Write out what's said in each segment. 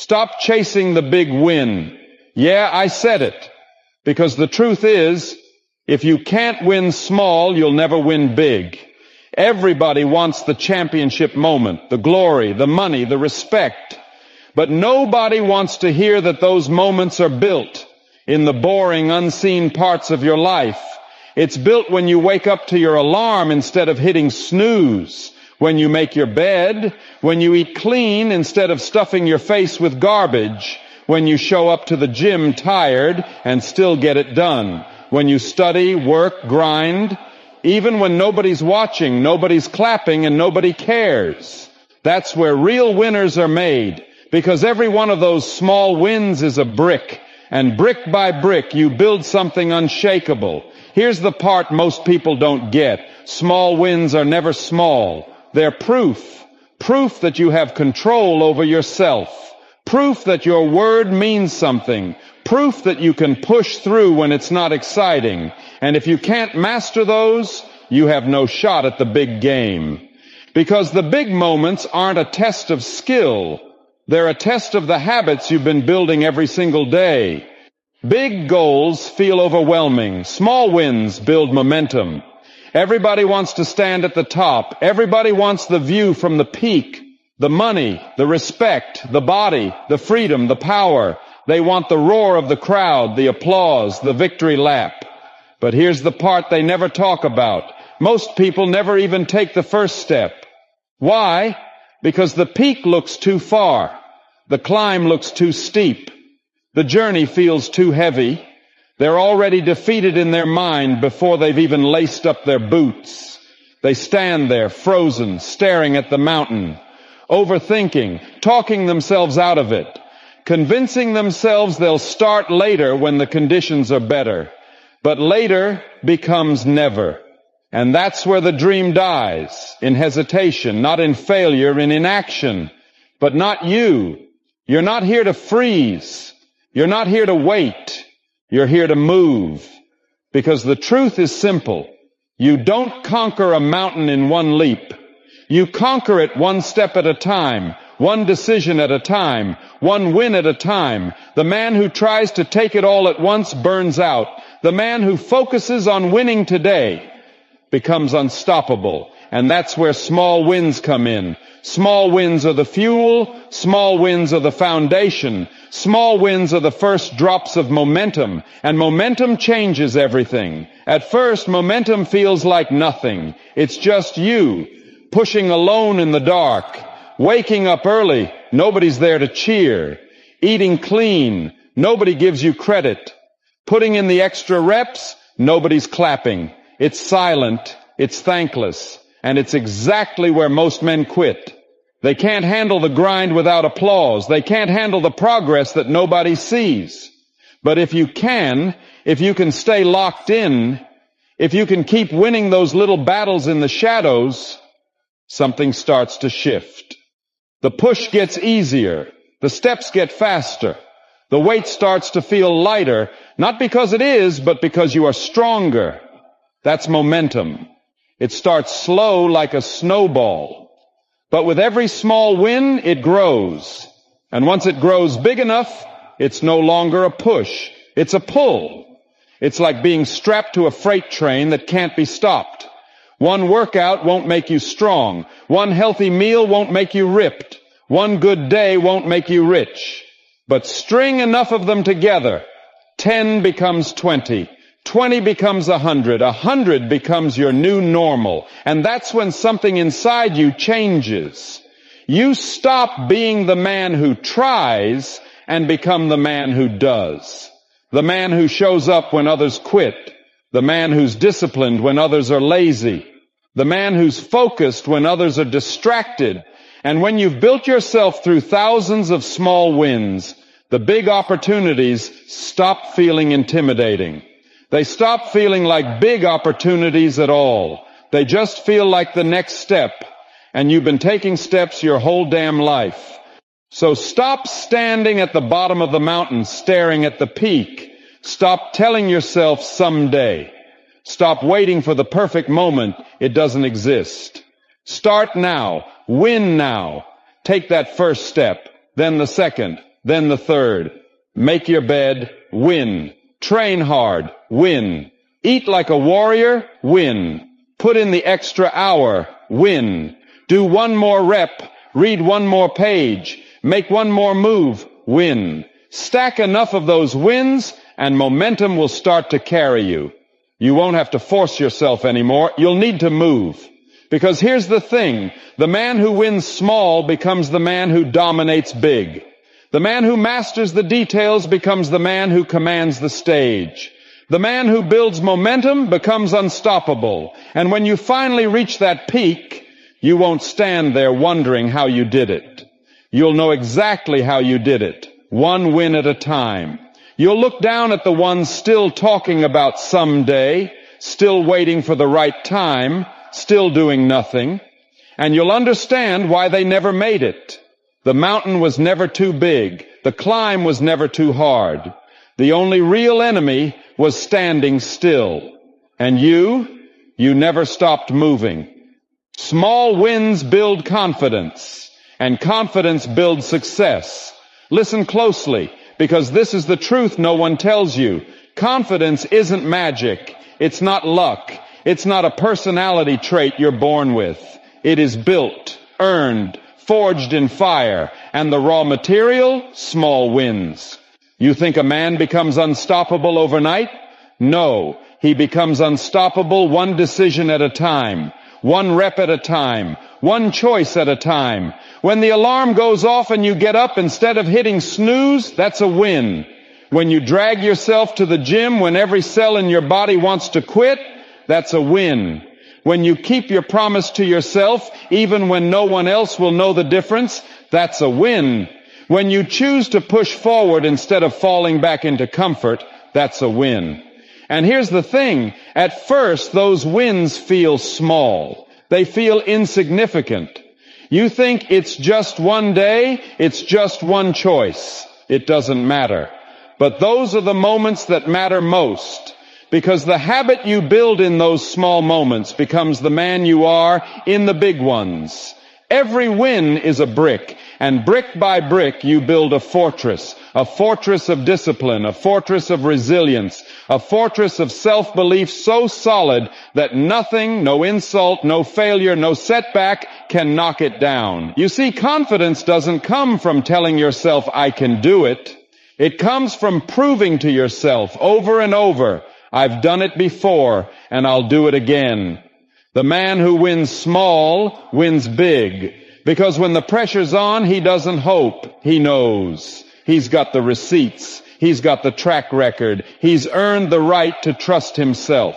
Stop chasing the big win. Yeah, I said it. Because the truth is, if you can't win small, you'll never win big. Everybody wants the championship moment, the glory, the money, the respect. But nobody wants to hear that those moments are built in the boring, unseen parts of your life. It's built when you wake up to your alarm instead of hitting snooze, when you make your bed, when you eat clean instead of stuffing your face with garbage, when you show up to the gym tired and still get it done, when you study, work, grind, even when nobody's watching, nobody's clapping, and nobody cares. That's where real winners are made, because every one of those small wins is a brick, and brick by brick you build something unshakable. Here's the part most people don't get. Small wins are never small. They're proof that you have control over yourself, proof that your word means something, proof that you can push through when it's not exciting. And if you can't master those, you have no shot at the big game. Because the big moments aren't a test of skill. They're a test of the habits you've been building every single day. Big goals feel overwhelming. Small wins build momentum. Everybody wants to stand at the top. Everybody wants the view from the peak, the money, the respect, the body, the freedom, the power. They want the roar of the crowd, the applause, the victory lap. But here's the part they never talk about. Most people never even take the first step. Why? Because the peak looks too far. The climb looks too steep. The journey feels too heavy. They're already defeated in their mind before they've even laced up their boots. They stand there, frozen, staring at the mountain, overthinking, talking themselves out of it, convincing themselves they'll start later when the conditions are better. But later becomes never. And that's where the dream dies, in hesitation, not in failure, in inaction. But not you. You're not here to freeze. You're not here to wait. You're here to move. Because the truth is simple. You don't conquer a mountain in one leap. You conquer it one step at a time, one decision at a time, one win at a time. The man who tries to take it all at once burns out. The man who focuses on winning today becomes unstoppable. And that's where small wins come in. Small wins are the fuel. Small wins are the foundation. Small wins are the first drops of momentum. And momentum changes everything. At first, momentum feels like nothing. It's just you, pushing alone in the dark. Waking up early, nobody's there to cheer. Eating clean, nobody gives you credit. Putting in the extra reps, nobody's clapping. It's silent, it's thankless, and it's exactly where most men quit. They can't handle the grind without applause. They can't handle the progress that nobody sees. But if you can stay locked in, if you can keep winning those little battles in the shadows, something starts to shift. The push gets easier. The steps get faster. The weight starts to feel lighter, not because it is, but because you are stronger. That's momentum. It starts slow like a snowball. But with every small win, it grows. And once it grows big enough, it's no longer a push. It's a pull. It's like being strapped to a freight train that can't be stopped. One workout won't make you strong. One healthy meal won't make you ripped. One good day won't make you rich. But string enough of them together. 10 becomes 20. 20 becomes 100. 100 becomes your new normal. And that's when something inside you changes. You stop being the man who tries and become the man who does. The man who shows up when others quit. The man who's disciplined when others are lazy. The man who's focused when others are distracted. And when you've built yourself through thousands of small wins, the big opportunities stop feeling intimidating. They stop feeling like big opportunities at all. They just feel like the next step. And you've been taking steps your whole damn life. So stop standing at the bottom of the mountain staring at the peak. Stop telling yourself someday. Stop waiting for the perfect moment. It doesn't exist. Start now. Win now. Take that first step, then the second, Then the third. Make your bed, win. Train hard, win. Eat like a warrior, win. Put in the extra hour, win. Do one more rep, read one more page, make one more move, win. Stack enough of those wins and momentum will start to carry you. You won't have to force yourself anymore. You'll need to move. Because here's the thing, the man who wins small becomes the man who dominates big. The man who masters the details becomes the man who commands the stage. The man who builds momentum becomes unstoppable. And when you finally reach that peak, you won't stand there wondering how you did it. You'll know exactly how you did it, one win at a time. You'll look down at the ones still talking about someday, still waiting for the right time, still doing nothing, and you'll understand why they never made it. The mountain was never too big. The climb was never too hard. The only real enemy was standing still. And you never stopped moving. Small wins build confidence, and confidence builds success. Listen closely, because this is the truth no one tells you. Confidence isn't magic. It's not luck. It's not a personality trait you're born with. It is built, earned, forged in fire, and the raw material, small wins. You think a man becomes unstoppable overnight? No, he becomes unstoppable one decision at a time, one rep at a time, one choice at a time. When the alarm goes off and you get up instead of hitting snooze, that's a win. When you drag yourself to the gym when every cell in your body wants to quit, that's a win. When you keep your promise to yourself, even when no one else will know the difference, that's a win. When you choose to push forward instead of falling back into comfort, that's a win. And here's the thing, at first those wins feel small. They feel insignificant. You think it's just one day, it's just one choice. It doesn't matter. But those are the moments that matter most. Because the habit you build in those small moments becomes the man you are in the big ones. Every win is a brick, and brick by brick you build a fortress of discipline, a fortress of resilience, a fortress of self-belief so solid that nothing, no insult, no failure, no setback can knock it down. You see, confidence doesn't come from telling yourself, I can do it. It comes from proving to yourself over and over, I've done it before, and I'll do it again. The man who wins small wins big, because when the pressure's on, he doesn't hope. He knows. He's got the receipts. He's got the track record. He's earned the right to trust himself.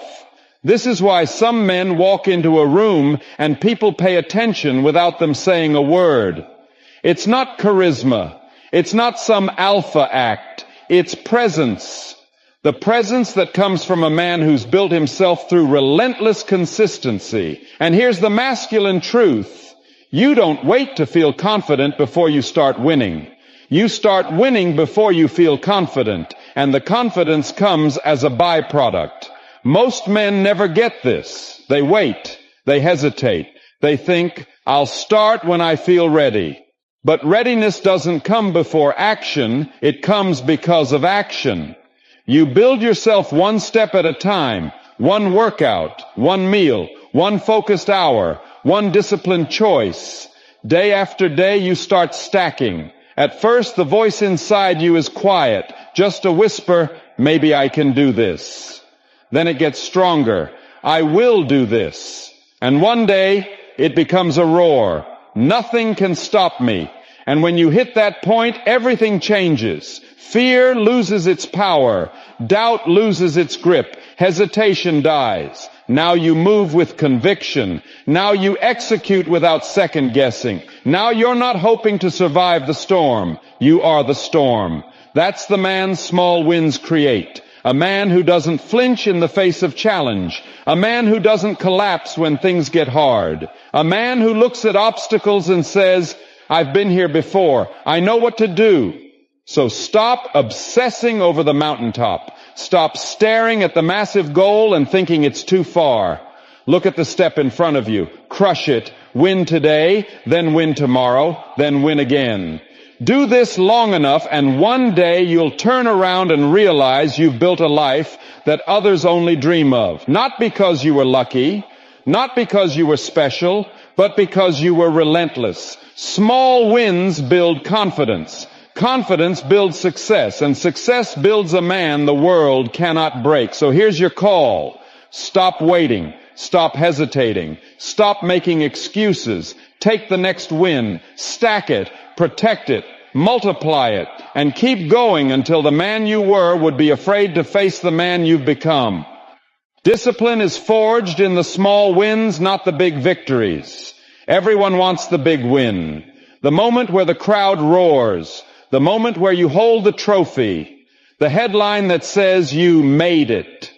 This is why some men walk into a room and people pay attention without them saying a word. It's not charisma. It's not some alpha act. It's presence. The presence that comes from a man who's built himself through relentless consistency. And here's the masculine truth. You don't wait to feel confident before you start winning. You start winning before you feel confident. And the confidence comes as a byproduct. Most men never get this. They wait. They hesitate. They think, I'll start when I feel ready. But readiness doesn't come before action. It comes because of action. You build yourself one step at a time, one workout, one meal, one focused hour, one disciplined choice. Day after day you start stacking. At first the voice inside you is quiet, just a whisper, maybe I can do this. Then it gets stronger, I will do this. And one day it becomes a roar, nothing can stop me. And when you hit that point, everything changes. Fear loses its power. Doubt loses its grip. Hesitation dies. Now you move with conviction. Now you execute without second guessing. Now you're not hoping to survive the storm. You are the storm. That's the man small wins create. A man who doesn't flinch in the face of challenge. A man who doesn't collapse when things get hard. A man who looks at obstacles and says, I've been here before. I know what to do. So stop obsessing over the mountaintop. Stop staring at the massive goal and thinking it's too far. Look at the step in front of you. Crush it. Win today, then win tomorrow, then win again. Do this long enough, and one day you'll turn around and realize you've built a life that others only dream of. Not because you were lucky, not because you were special, but because you were relentless. Small wins build confidence. Confidence builds success, and success builds a man the world cannot break. So here's your call. Stop waiting. Stop hesitating. Stop making excuses. Take the next win. Stack it. Protect it. Multiply it. And keep going until the man you were would be afraid to face the man you've become. Discipline is forged in the small wins, not the big victories. Everyone wants the big win. The moment where the crowd roars. The moment where you hold the trophy. The headline that says you made it.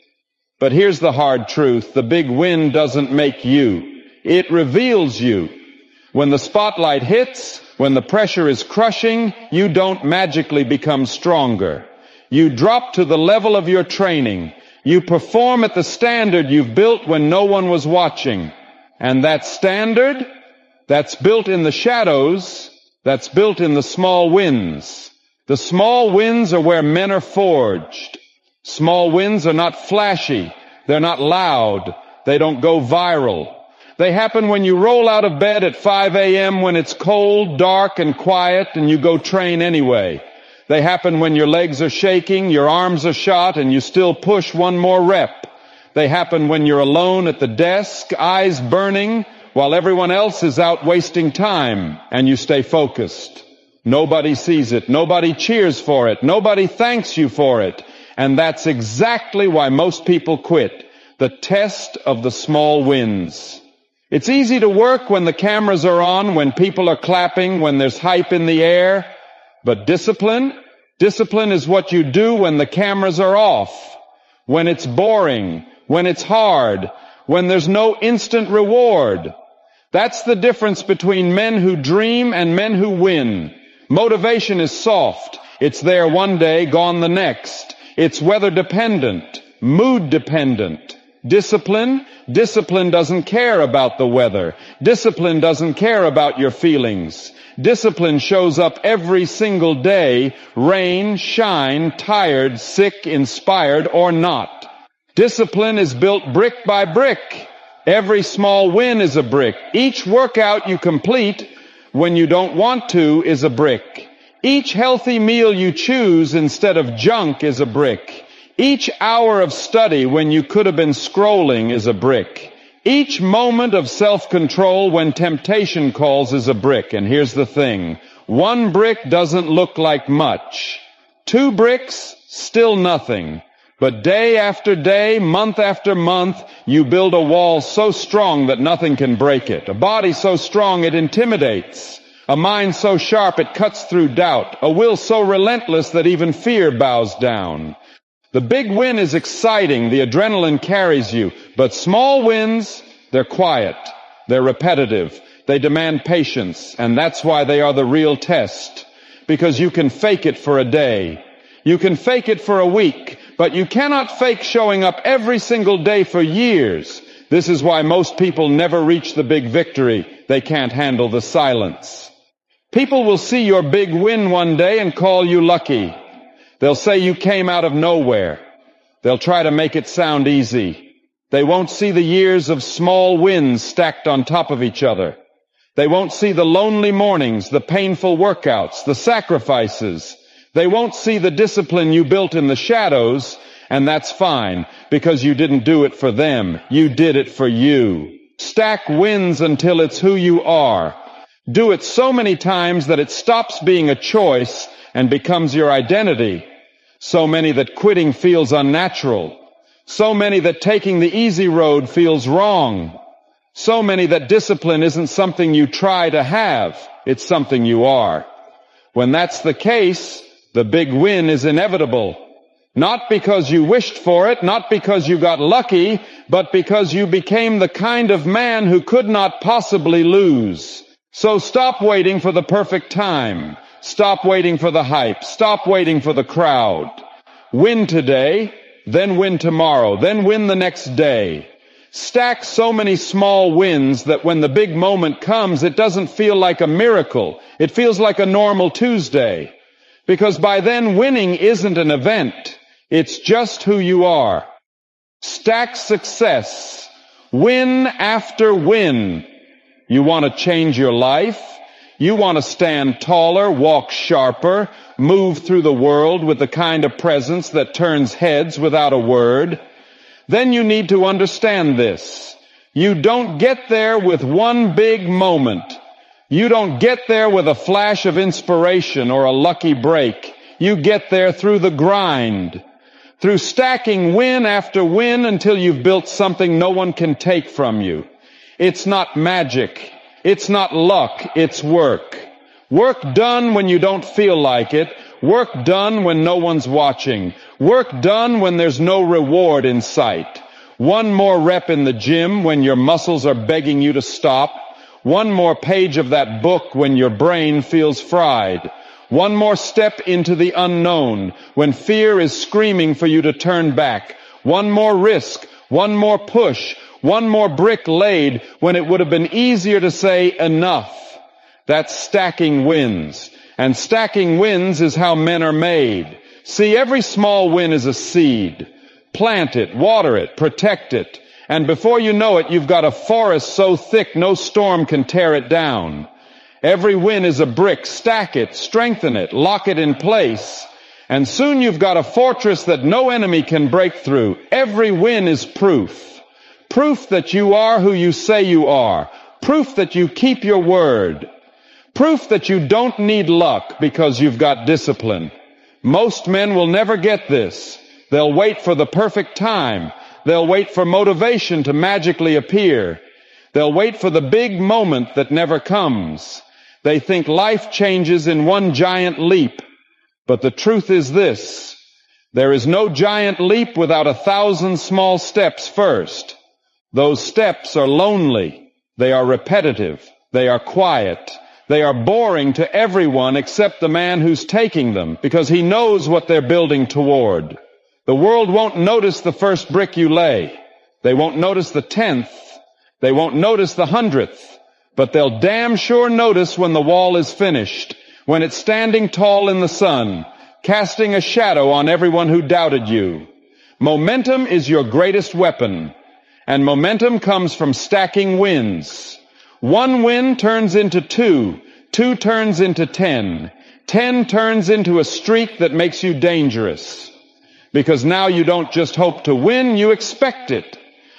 But here's the hard truth. The big win doesn't make you. It reveals you. When the spotlight hits, when the pressure is crushing, you don't magically become stronger. You drop to the level of your training. You perform at the standard you've built when no one was watching. And that standard, that's built in the shadows, that's built in the small wins. The small wins are where men are forged. Small wins are not flashy. They're not loud. They don't go viral. They happen when you roll out of bed at 5 a.m. when it's cold, dark, and quiet, and you go train anyway. They happen when your legs are shaking, your arms are shot, and you still push one more rep. They happen when you're alone at the desk, eyes burning, while everyone else is out wasting time, and you stay focused. Nobody sees it. Nobody cheers for it. Nobody thanks you for it. And that's exactly why most people quit. The test of the small wins. It's easy to work when the cameras are on, when people are clapping, when there's hype in the air. But discipline is what you do when the cameras are off, when it's boring, when it's hard, when there's no instant reward. That's the difference between men who dream and men who win. Motivation is soft. It's there one day, gone the next. It's weather dependent, mood dependent. Discipline doesn't care about the weather. Discipline doesn't care about your feelings. Discipline shows up every single day, rain, shine, tired, sick, inspired, or not. Discipline is built brick by brick. Every small win is a brick. Each workout you complete when you don't want to is a brick. Each healthy meal you choose instead of junk is a brick. Each hour of study when you could have been scrolling is a brick. Each moment of self-control when temptation calls is a brick. And here's the thing. One brick doesn't look like much. 2 bricks, still nothing. But day after day, month after month, you build a wall so strong that nothing can break it. A body so strong it intimidates. A mind so sharp it cuts through doubt. A will so relentless that even fear bows down. The big win is exciting. The adrenaline carries you. But small wins, they're quiet. They're repetitive. They demand patience. And that's why they are the real test. Because you can fake it for a day. You can fake it for a week. But you cannot fake showing up every single day for years. This is why most people never reach the big victory. They can't handle the silence. People will see your big win one day and call you lucky. They'll say you came out of nowhere. They'll try to make it sound easy. They won't see the years of small wins stacked on top of each other. They won't see the lonely mornings, the painful workouts, the sacrifices. They won't see the discipline you built in the shadows, and that's fine, because you didn't do it for them. You did it for you. Stack wins until it's who you are. Do it so many times that it stops being a choice and becomes your identity. So many that quitting feels unnatural. So many that taking the easy road feels wrong. So many that discipline isn't something you try to have. It's something you are. When that's the case, the big win is inevitable. Not because you wished for it, not because you got lucky, but because you became the kind of man who could not possibly lose. So stop waiting for the perfect time. Stop waiting for the hype. Stop waiting for the crowd. Win today, then win tomorrow, then win the next day. Stack so many small wins that when the big moment comes, it doesn't feel like a miracle. It feels like a normal Tuesday. Because by then, winning isn't an event. It's just who you are. Stack success. Win after win. You want to change your life? You want to stand taller, walk sharper, move through the world with the kind of presence that turns heads without a word? Then you need to understand this. You don't get there with one big moment. You don't get there with a flash of inspiration or a lucky break. You get there through the grind, through stacking win after win until you've built something no one can take from you. It's not magic. It's not luck. It's work. Work done when you don't feel like it. Work done when no one's watching. Work done when there's no reward in sight. One more rep in the gym when your muscles are begging you to stop. One more page of that book when your brain feels fried. One more step into the unknown when fear is screaming for you to turn back. One more risk. One more push. One more brick laid when it would have been easier to say enough. That's stacking wins. And stacking wins is how men are made. See, every small win is a seed. Plant it, water it, protect it. And before you know it, you've got a forest so thick no storm can tear it down. Every win is a brick. Stack it, strengthen it, lock it in place. And soon you've got a fortress that no enemy can break through. Every win is proof. Proof that you are who you say you are. Proof that you keep your word. Proof that you don't need luck because you've got discipline. Most men will never get this. They'll wait for the perfect time. They'll wait for motivation to magically appear. They'll wait for the big moment that never comes. They think life changes in one giant leap. But the truth is this: there is no giant leap without 1,000 small steps first. Those steps are lonely. They are repetitive. They are quiet. They are boring to everyone except the man who's taking them, because he knows what they're building toward. The world won't notice the first brick you lay. They won't notice the 10th. They won't notice the 100th. But they'll damn sure notice when the wall is finished, when it's standing tall in the sun, casting a shadow on everyone who doubted you. Momentum is your greatest weapon, and momentum comes from stacking wins. One win turns into 2, 2 turns into 10, 10 turns into a streak that makes you dangerous. Because now you don't just hope to win, you expect it.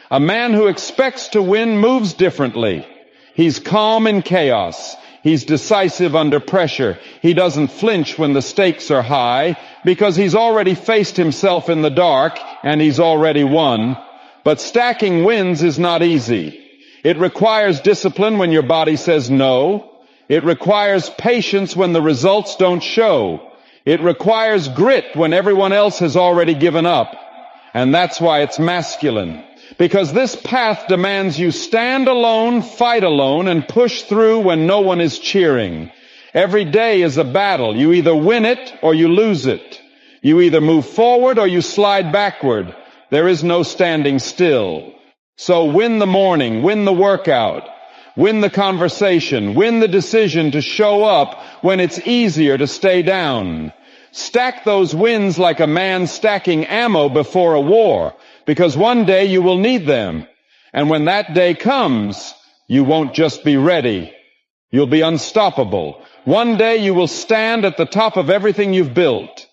A man who expects to win moves differently. He's calm in chaos. He's decisive under pressure. He doesn't flinch when the stakes are high because he's already faced himself in the dark and he's already won. But stacking wins is not easy. It requires discipline when your body says no. It requires patience when the results don't show. It requires grit when everyone else has already given up. And that's why it's masculine. Because this path demands you stand alone, fight alone, and push through when no one is cheering. Every day is a battle. You either win it or you lose it. You either move forward or you slide backward. There is no standing still. So win the morning, win the workout, win the conversation, win the decision to show up when it's easier to stay down. Stack those wins like a man stacking ammo before a war, because one day you will need them. And when that day comes, you won't just be ready. You'll be unstoppable. One day you will stand at the top of everything you've built.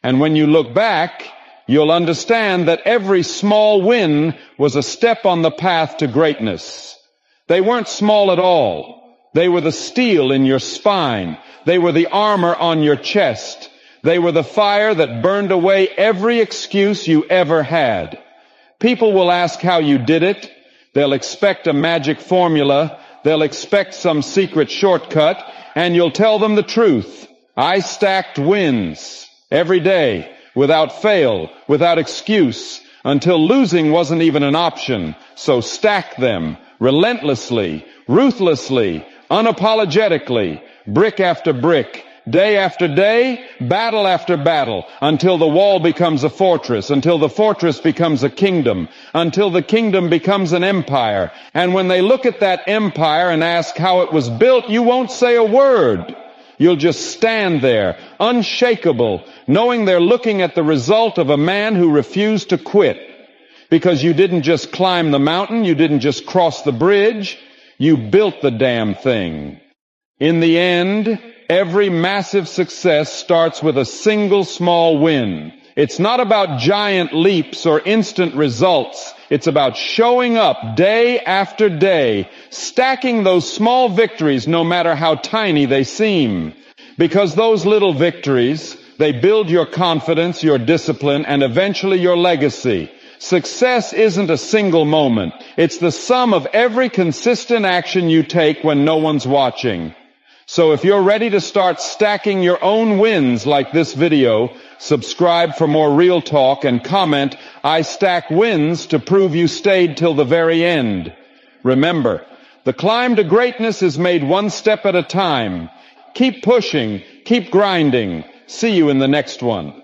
And when you look back, you'll understand that every small win was a step on the path to greatness. They weren't small at all. They were the steel in your spine. They were the armor on your chest. They were the fire that burned away every excuse you ever had. People will ask how you did it. They'll expect a magic formula. They'll expect some secret shortcut. And you'll tell them the truth. I stacked wins every day, without fail, without excuse, until losing wasn't even an option. So stack them relentlessly, ruthlessly, unapologetically, brick after brick, Day after day, battle after battle, until the wall becomes a fortress, until the fortress becomes a kingdom, until the kingdom becomes an empire. And when they look at that empire and ask how it was built, you won't say a word. You'll just stand there, unshakable, knowing they're looking at the result of a man who refused to quit. Because you didn't just climb the mountain, you didn't just cross the bridge, you built the damn thing. In the end, every massive success starts with a single small win. It's not about giant leaps or instant results. It's about showing up day after day, stacking those small victories no matter how tiny they seem. Because those little victories, they build your confidence, your discipline, and eventually your legacy. Success isn't a single moment. It's the sum of every consistent action you take when no one's watching. So if you're ready to start stacking your own wins like this video, subscribe for more real talk and comment, "I stack wins," to prove you stayed till the very end. Remember, the climb to greatness is made one step at a time. Keep pushing, keep grinding. See you in the next one.